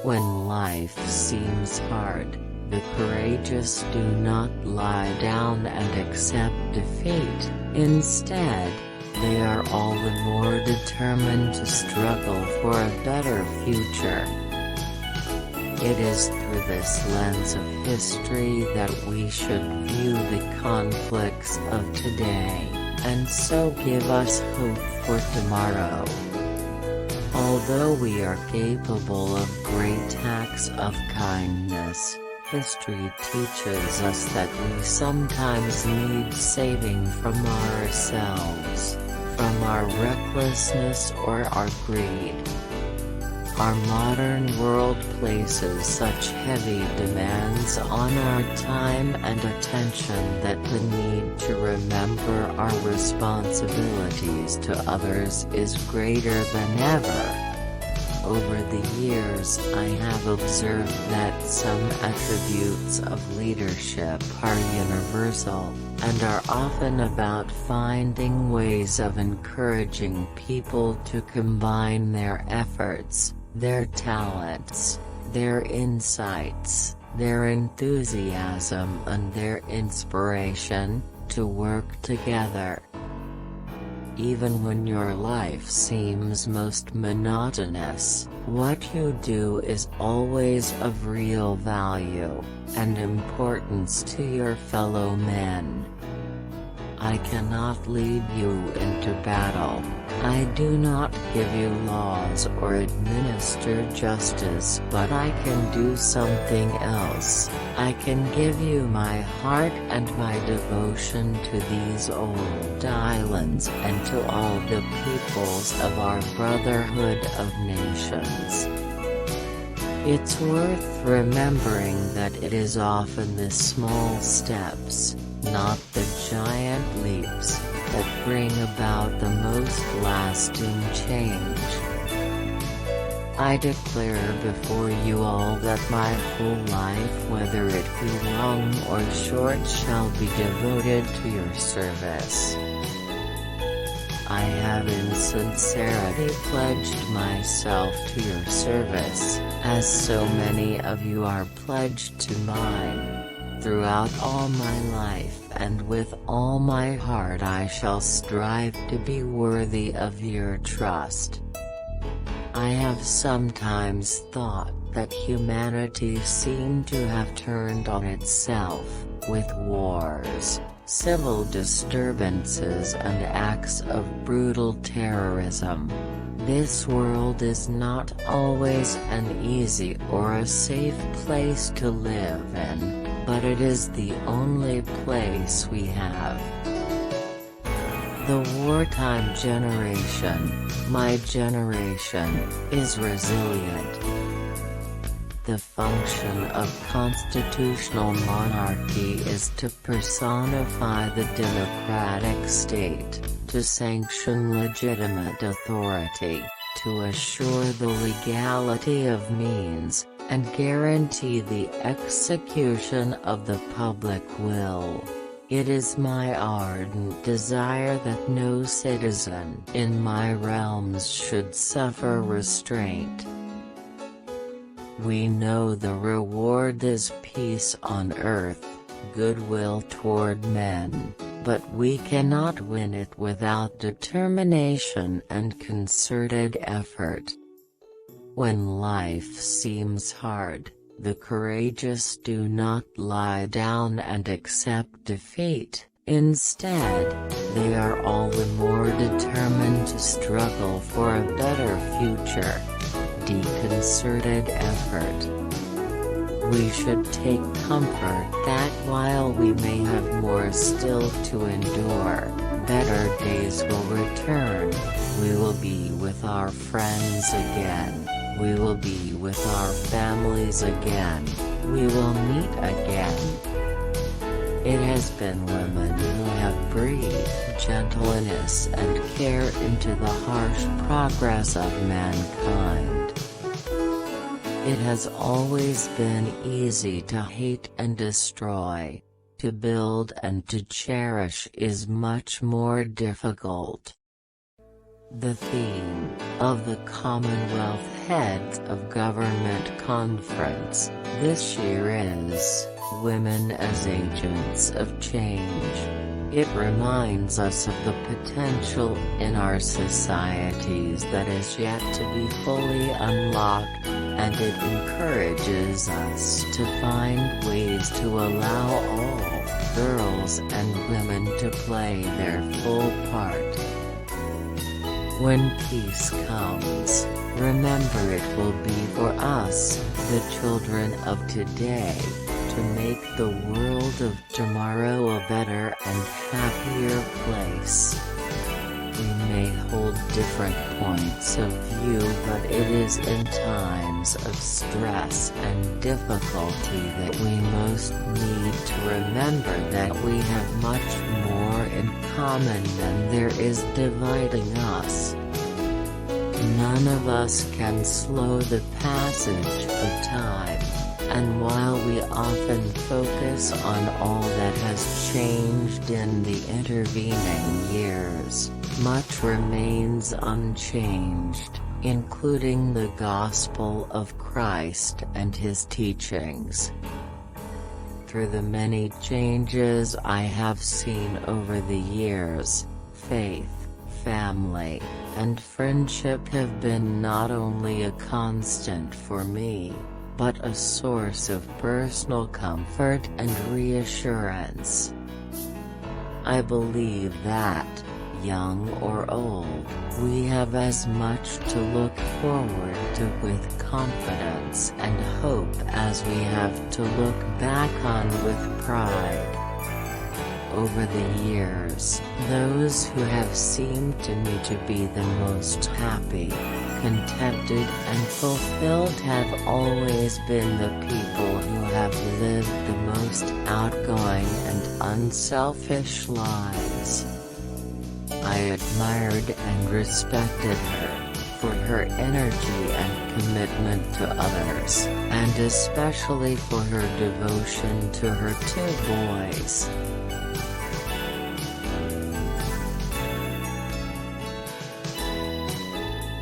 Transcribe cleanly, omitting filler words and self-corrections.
When life seems hard, the courageous do not lie down and accept defeat. Instead, they are all the more determined to struggle for a better future. It is through this lens of history that we should view the conflicts of today, and so give us hope for tomorrow. Although we are capable of great acts of kindness, history teaches us that we sometimes need saving from ourselves, from our recklessness or our greed. Our modern world places such heavy demands on our time and attention that the need to remember our responsibilities to others is greater than ever. Over the years I have observed that some attributes of leadership are universal, and are often about finding ways of encouraging people to combine their efforts, their talents, their insights, their enthusiasm and their inspiration, to work together. Even when your life seems most monotonous, what you do is always of real value and importance to your fellow men. I cannot lead you into battle. I do not give you laws or administer justice, but I can do something else. I can give you my heart and my devotion to these old islands and to all the peoples of our brotherhood of nations. It's worth remembering that it is often the small steps, not the giant leaps, that bring about the most lasting change. I declare before you all that my whole life, whether it be long or short, shall be devoted to your service. I have in sincerity pledged myself to your service, as so many of you are pledged to mine. Throughout all my life and with all my heart I shall strive to be worthy of your trust. I have sometimes thought that humanity seemed to have turned on itself, with wars, civil disturbances and acts of brutal terrorism. This world is not always an easy or a safe place to live in, but it is the only place we have. The wartime generation, my generation, is resilient. The function of constitutional monarchy is to personify the democratic state, to sanction legitimate authority, to assure the legality of means, and guarantee the execution of the public will. It is my ardent desire that no citizen in my realms should suffer restraint. We know the reward is peace on earth, goodwill toward men, but we cannot win it without determination and concerted effort. When life seems hard, the courageous do not lie down and accept defeat. Instead, they are all the more determined to struggle for a better future. Concerted effort. We should take comfort that while we may have more still to endure, better days will return. We will be with our friends again. We will be with our families again. We will meet again. It has been women who have breathed gentleness and care into the harsh progress of mankind. It has always been easy to hate and destroy. To build and to cherish is much more difficult. The theme of the Commonwealth Heads of Government Conference, this year is Women as Agents of Change. It reminds us of the potential in our societies that is yet to be fully unlocked, and it encourages us to find ways to allow all girls and women to play their full part. When peace comes, remember it will be for us, the children of today, to make the world of tomorrow a better and happier place. We may hold different points of view, but it is in times of stress and difficulty that we most need to remember that we have much more in common than there is dividing us. None of us can slow the passage of time, and while we often focus on all that has changed in the intervening years, much remains unchanged, including the gospel of Christ and his teachings. Through the many changes I have seen over the years, faith, family, and friendship have been not only a constant for me, but a source of personal comfort and reassurance. I believe that, young or old, we have as much to look forward to with confidence and hope as we have to look back on with pride. Over the years, those who have seemed to me to be the most happy, contented and fulfilled have always been the people who have lived the most outgoing and unselfish lives. I admired and respected her for her energy and commitment to others, and especially for her devotion to her two boys.